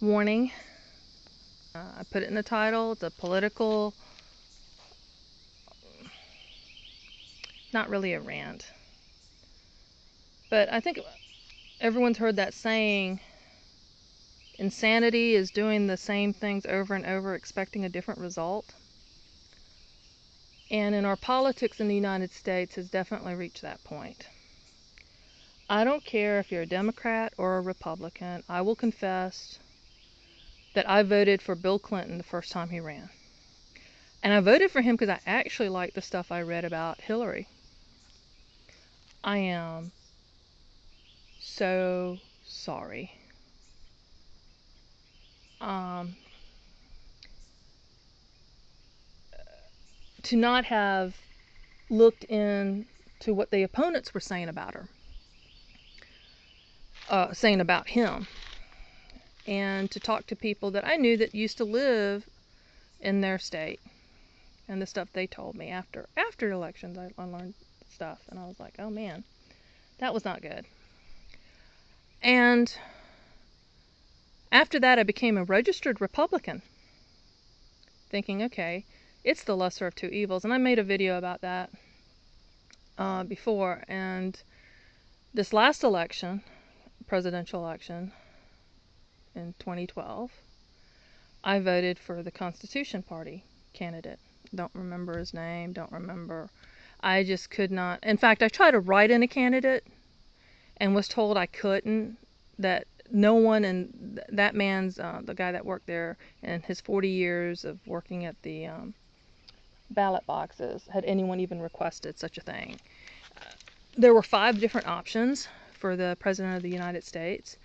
Warning. I put it in the title. It's a political, not really a rant. But I think everyone's heard that saying, insanity is doing the same things over and over, expecting a different result. And in our politics in the United States has definitely reached that point. I don't care if you're a Democrat or a Republican. I will confess that I voted for Bill Clinton the first time he ran. And I voted for him because I actually liked the stuff I read about Hillary. I am so sorry. To not have looked into what the opponents were saying about her, saying about him, and to talk to people that I knew that used to live in their state, and the stuff they told me after elections. I learned stuff, and I was like, oh man, that was not good. And after that, I became a registered Republican, thinking, okay, it's the lesser of two evils. And I made a video about that before. And this last election, presidential election in 2012, I voted for the Constitution Party candidate. Don't remember his name, don't remember. I just could not. In fact, I tried to write in a candidate and was told I couldn't, that no one in that man's, the guy that worked there, and his 40 years of working at the ballot boxes, had anyone even requested such a thing. There were 5 different options for the President of the United States,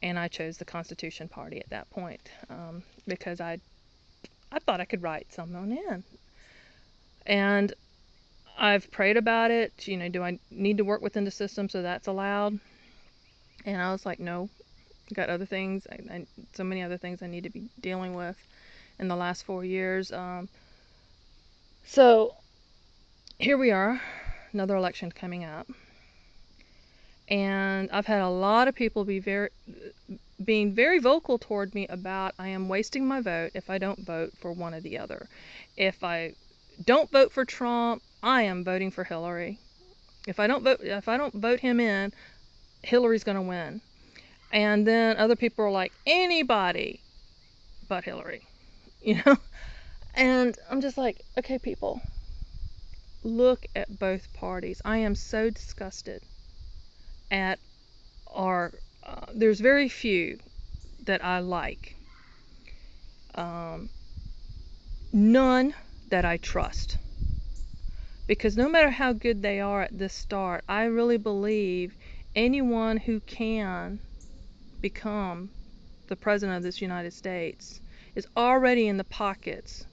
and I chose the Constitution Party at that point, because I thought I could write someone in. And I've prayed about it, do I need to work within the system so that's allowed? And I was like, no, I've got other things, so many other things I need to be dealing with in the last 4 years. So here we are, another election coming up. And I've had a lot of people being very vocal toward me about I am wasting my vote if I don't vote for one or the other. If I don't vote for Trump, I am voting for Hillary. If I don't vote him in, Hillary's going to win. And then other people are like, anybody but Hillary, And I'm just like, okay, people, look at both parties. I am so disgusted at there's very few that I like. None that I trust. Because no matter how good they are at this start, I really believe anyone who can become the president of this United States is already in the pockets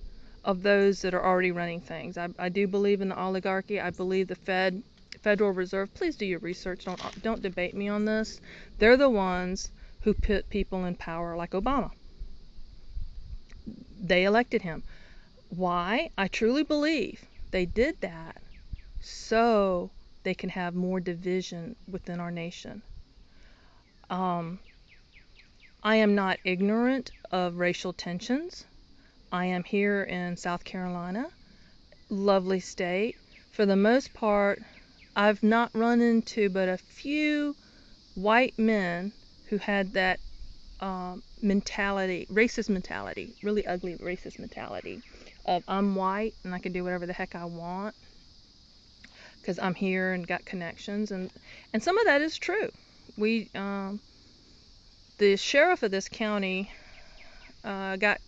of those that are already running things. I do believe in the oligarchy. I believe the Federal Reserve. Please do your research. Don't debate me on this. They're the ones who put people in power, like Obama. They elected him. Why? I truly believe they did that so they can have more division within our nation. I am not ignorant of racial tensions. I am here in South Carolina, lovely state. For the most part, I've not run into but a few white men who had that mentality, racist mentality, really ugly racist mentality of I'm white and I can do whatever the heck I want because I'm here and got connections, and some of that is true. The sheriff of this county got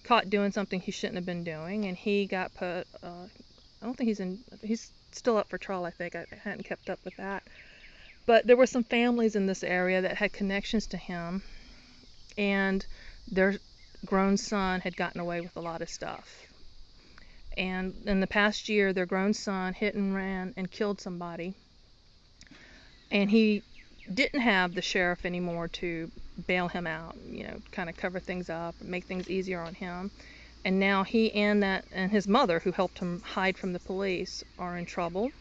caught doing something he shouldn't have been doing, and he got put. I don't think he's still up for trial. I think I hadn't kept up with that, but there were some families in this area that had connections to him, and their grown son had gotten away with a lot of stuff. And in the past year, their grown son hit and ran and killed somebody, and he didn't have the sheriff anymore to bail him out, kind of cover things up, make things easier on him. And now he and his mother, who helped him hide from the police, are in trouble.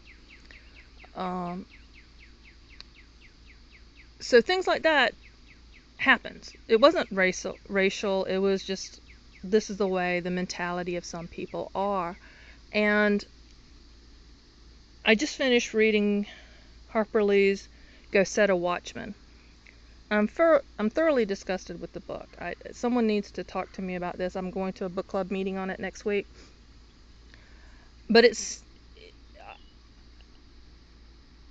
So things like that happens. It wasn't racial. It was just, this is the way the mentality of some people are. And I just finished reading Harper Lee's Go Set a Watchman. I'm thoroughly disgusted with the book. Someone needs to talk to me about this. I'm going to a book club meeting on it next week. But it's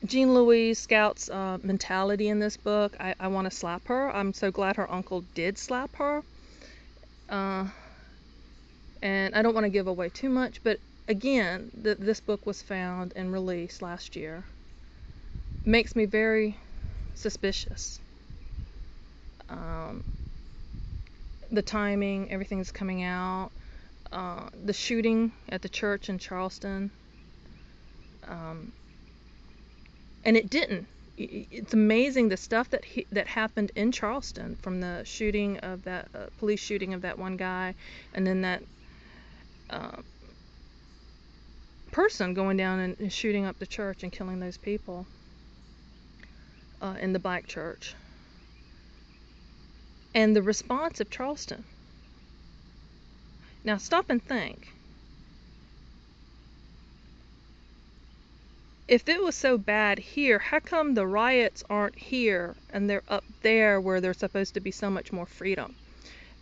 Jean Louise Scout's mentality in this book. I want to slap her. I'm so glad her uncle did slap her. And I don't want to give away too much, but again, this book was found and released last year. Makes me very suspicious. The timing, everything's coming out. The shooting at the church in Charleston. And it didn't. It's amazing the stuff that happened in Charleston, from the shooting of that police shooting of that one guy, and then that person going down and shooting up the church and killing those people in the black church. And the response of Charleston. Now stop and think. If it was so bad here, how come the riots aren't here and they're up there where there's supposed to be so much more freedom?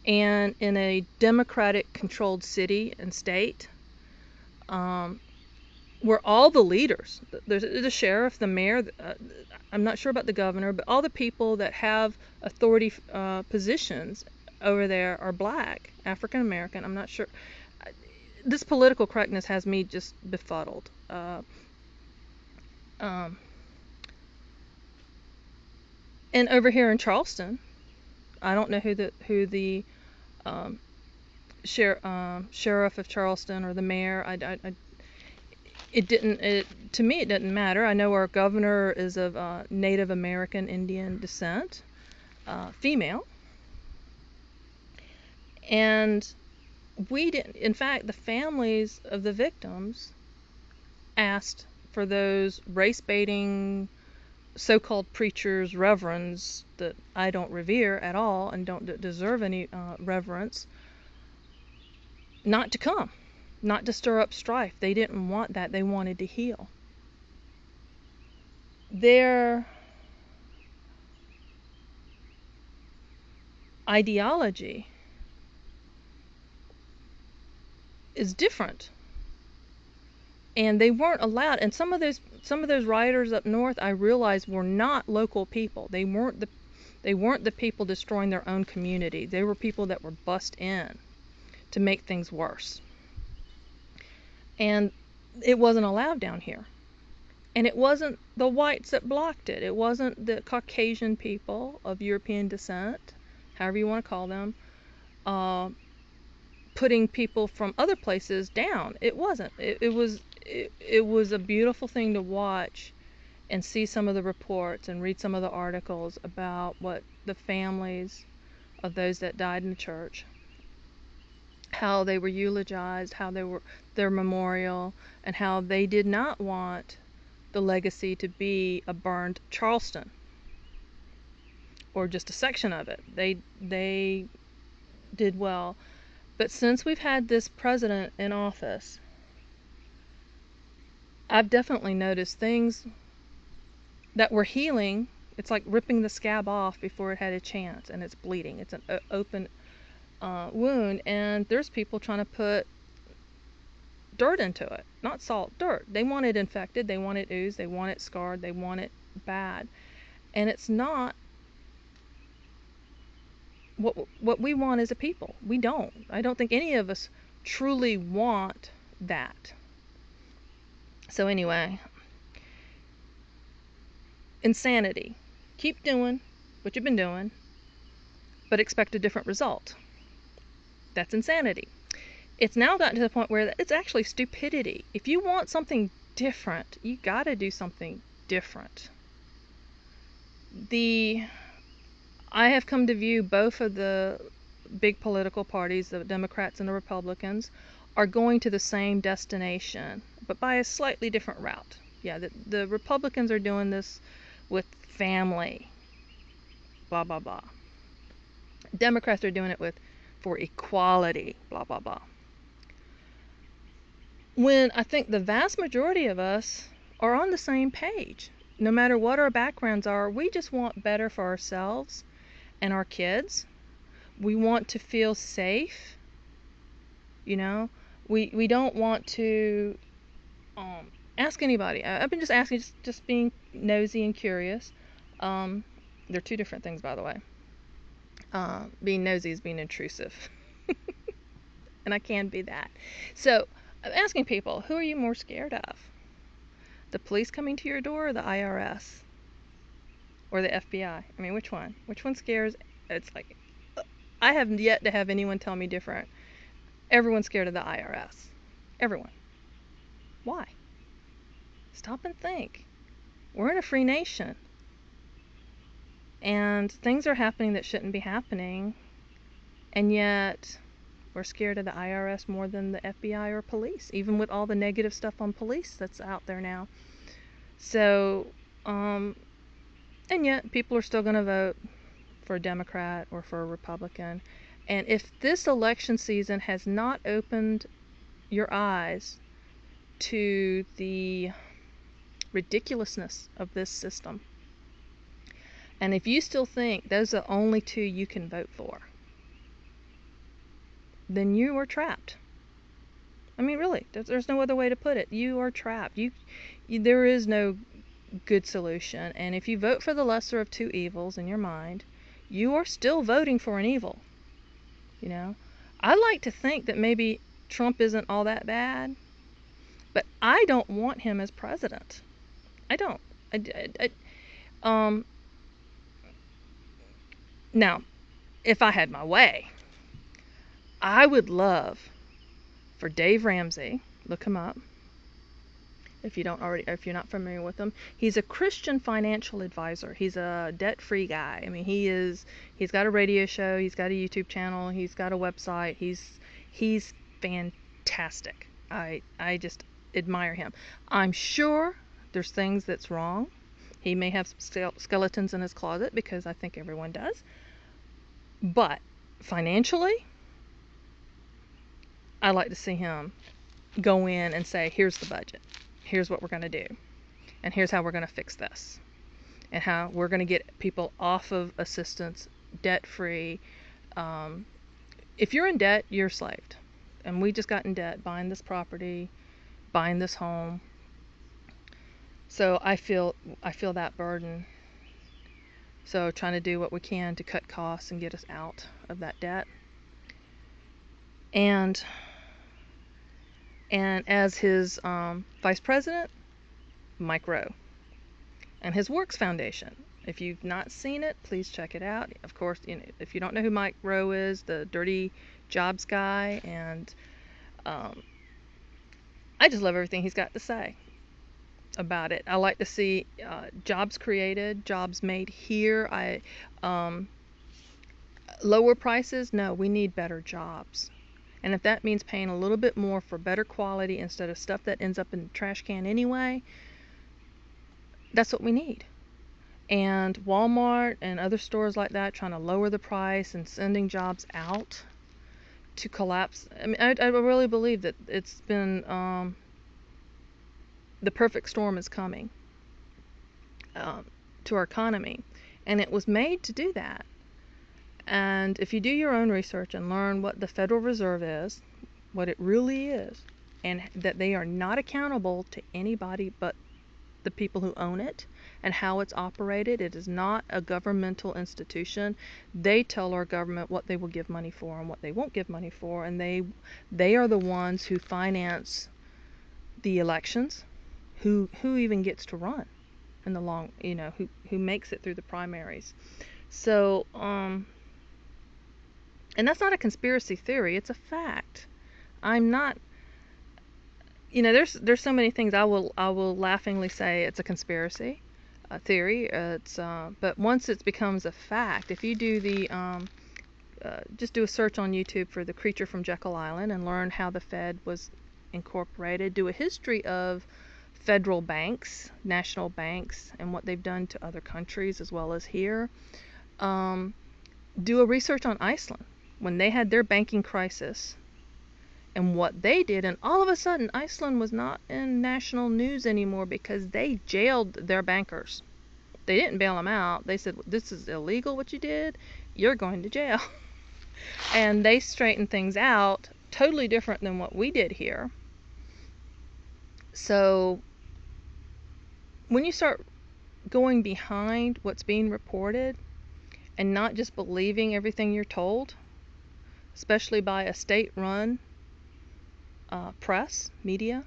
And in a Democratic controlled city and state, where all the leaders, the sheriff, the mayor, I'm not sure about the governor, but all the people that have authority positions over there are black, African American. I'm not sure. This political correctness has me just befuddled. And over here in Charleston, I don't know who the sheriff of Charleston or the mayor. To me it didn't matter. I know our governor is of Native American Indian descent, female, and we didn't. In fact, the families of the victims asked for those race-baiting so-called preachers, reverends that I don't revere at all and don't deserve any reverence, not to come, not to stir up strife. They didn't want that. They wanted to heal. Their ideology is different, and they weren't allowed. And some of those rioters up north, I realized, were not local people. They weren't the people destroying their own community. They were people that were bussed in to make things worse. And it wasn't allowed down here. And it wasn't the whites that blocked it. It wasn't the Caucasian people of European descent, however you want to call them, putting people from other places down. It wasn't. It was a beautiful thing to watch and see some of the reports and read some of the articles about what the families of those that died in the church, how they were eulogized, how they were their memorial, and how they did not want the legacy to be a burned Charleston or just a section of it. They did well. But since we've had this president in office, I've definitely noticed things that were healing. It's like ripping the scab off before it had a chance, and it's bleeding. It's an open wound, and there's people trying to put dirt into it. Not salt, dirt. They want it infected, they want it oozed, they want it scarred, they want it bad. And it's not what we want as a people. We don't. I don't think any of us truly want that. So anyway, insanity. Keep doing what you've been doing, but expect a different result. That's insanity. It's now gotten to the point where it's actually stupidity. If you want something different, you gotta do something different. I have come to view both of the big political parties, the Democrats and the Republicans, are going to the same destination, but by a slightly different route. Yeah, the Republicans are doing this with family, blah, blah, blah. Democrats are doing it for equality, blah, blah, blah. When I think the vast majority of us are on the same page. No matter what our backgrounds are, we just want better for ourselves and our kids. We want to feel safe, you know. We don't want to ask anybody. I've been just asking, just being nosy and curious. They're two different things, by the way. Being nosy is being intrusive. And I can be that. So I'm asking people, who are you more scared of? The police coming to your door, or the IRS? Or the FBI? I mean, which one? Which one scares? It's like, I have yet to have anyone tell me different. Everyone's scared of the IRS. Everyone. Why? Stop and think. We're in a free nation. And things are happening that shouldn't be happening. And yet, we're scared of the IRS more than the FBI or police, even with all the negative stuff on police that's out there now. So, and yet people are still going to vote for a Democrat or for a Republican. And if this election season has not opened your eyes to the ridiculousness of this system, and if you still think those are the only two you can vote for, then you are trapped. I mean, really, there's no other way to put it. You are trapped. There is no good solution. And if you vote for the lesser of two evils in your mind, you are still voting for an evil. You know, I like to think that maybe Trump isn't all that bad, but I don't want him as president. I don't. Now, if I had my way, I would love for Dave Ramsey, look him up if you're not familiar with him. He's a Christian financial advisor. He's a debt-free guy. I mean, he's got a radio show, he's got a YouTube channel, he's got a website. He's fantastic. I just admire him. I'm sure there's things that's wrong. He may have some skeletons in his closet, because I think everyone does. But financially, I like to see him go in and say, here's the budget. Here's what we're going to do. And here's how we're going to fix this. And how we're going to get people off of assistance, debt-free. If you're in debt, you're enslaved. And we just got in debt buying this property, buying this home. So I feel that burden. So trying to do what we can to cut costs and get us out of that debt. And as his vice president, Mike Rowe, and his Works Foundation. If you've not seen it, please check it out. Of course, if you don't know who Mike Rowe is, the dirty jobs guy, and I just love everything he's got to say about it. I like to see jobs created, jobs made here. Lower prices? No, we need better jobs. And if that means paying a little bit more for better quality instead of stuff that ends up in the trash can anyway, that's what we need. And Walmart and other stores like that trying to lower the price and sending jobs out to collapse. I mean, I really believe that it's been the perfect storm is coming to our economy, and it was made to do that. And if you do your own research and learn what the Federal Reserve is, what it really is, and that they are not accountable to anybody but the people who own it and how it's operated. It is not a governmental institution. They tell our government what they will give money for and what they won't give money for, and they are the ones who finance the elections, who even gets to run in the long, who makes it through the primaries. So and that's not a conspiracy theory, it's a fact. I'm not, there's so many things I will laughingly say it's a conspiracy theory. But once it becomes a fact, if you do just do a search on YouTube for The Creature from Jekyll Island and learn how the Fed was incorporated, do a history of federal banks, national banks, and what they've done to other countries as well as here. Do a research on Iceland when they had their banking crisis and what they did, and all of a sudden Iceland was not in national news anymore because they jailed their bankers. They didn't bail them out. They said, this is illegal what you did, you're going to jail. And they straightened things out, totally different than what we did here. So when you start going behind what's being reported and not just believing everything you're told, especially by a state-run press, media,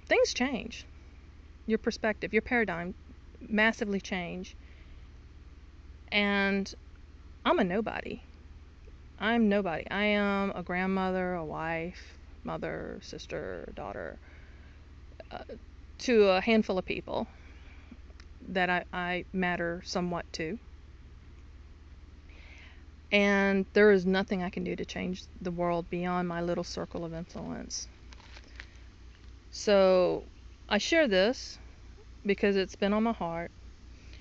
things change. Your perspective, your paradigm massively change. And I'm a nobody. I'm nobody. I am a grandmother, a wife, mother, sister, daughter, to a handful of people that I matter somewhat to. And there is nothing I can do to change the world beyond my little circle of influence. So I share this because it's been on my heart.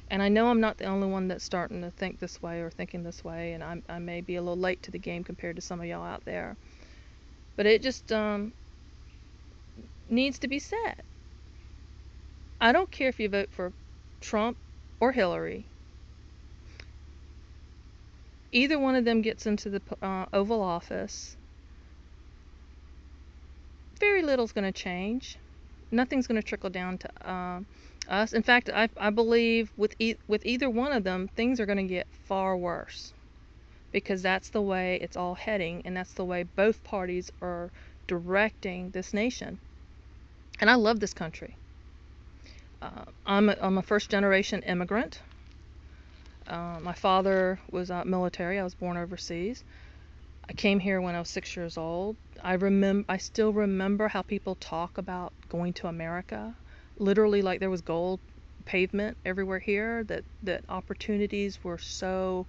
And I know I'm not the only one that's starting to think this way or thinking this way, and I may be a little late to the game compared to some of y'all out there. But it just needs to be said. I don't care if you vote for Trump or Hillary. Either one of them gets into the Oval Office, very little's going to change. Nothing's going to trickle down to us. In fact, I believe with either one of them, things are going to get far worse, because that's the way it's all heading, and that's the way both parties are directing this nation. And I love this country. I'm a first-generation immigrant. My father was military. I was born overseas. I came here when I was 6 years old. I still remember how people talk about going to America. Literally, like there was gold pavement everywhere here. That opportunities were so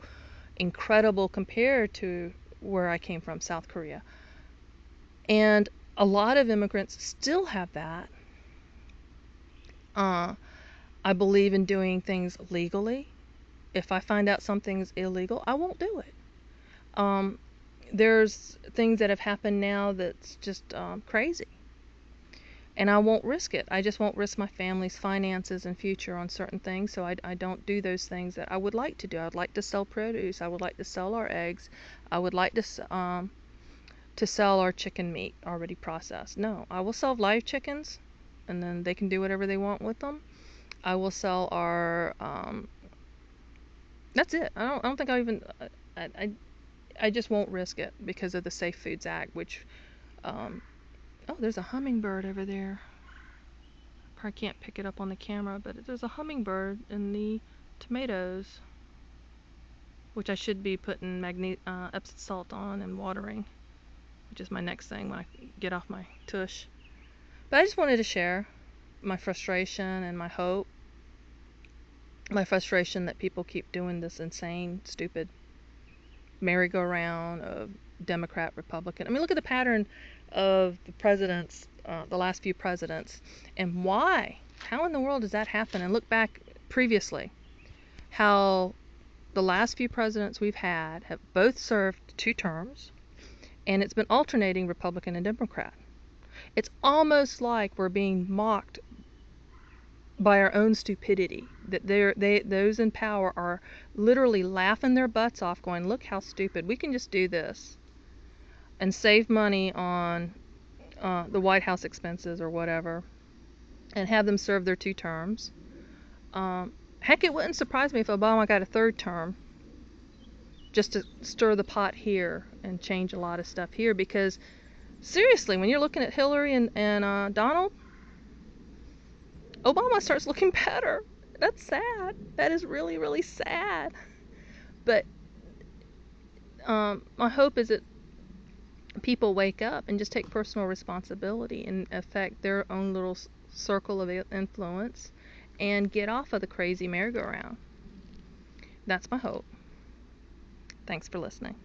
incredible compared to where I came from, South Korea. And a lot of immigrants still have that. I believe in doing things legally. If I find out something's illegal, I won't do it. There's things that have happened now that's just crazy. And I won't risk it. I just won't risk my family's finances and future on certain things, so I don't do those things that I would like to do. I'd like to sell produce. I would like to sell our eggs. I would like to sell our chicken meat already processed. No, I will sell live chickens, and then they can do whatever they want with them. I will sell our that's it. I don't think I even I just won't risk it because of the Safe Foods Act, which oh, there's a hummingbird over there. Probably can't pick it up on the camera, but there's a hummingbird in the tomatoes, which I should be putting Epsom salt on and watering, which is my next thing when I get off my tush. But I just wanted to share my frustration and my hope. My frustration that people keep doing this insane, stupid merry-go-round of Democrat, Republican. I mean, look at the pattern of the presidents, the last few presidents, and why? How in the world does that happen? And look back previously, how the last few presidents we've had have both served 2 terms, and it's been alternating Republican and Democrat. It's almost like we're being mocked by our own stupidity, that those in power are literally laughing their butts off, going, look how stupid, we can just do this and save money on the White House expenses or whatever, and have them serve their 2 terms. Heck, it wouldn't surprise me if Obama got a 3rd term, just to stir the pot here and change a lot of stuff here, because seriously, when you're looking at Hillary and Donald, Obama starts looking better. That's sad. That is really, really sad. But my hope is that people wake up and just take personal responsibility and affect their own little circle of influence and get off of the crazy merry-go-round. That's my hope. Thanks for listening.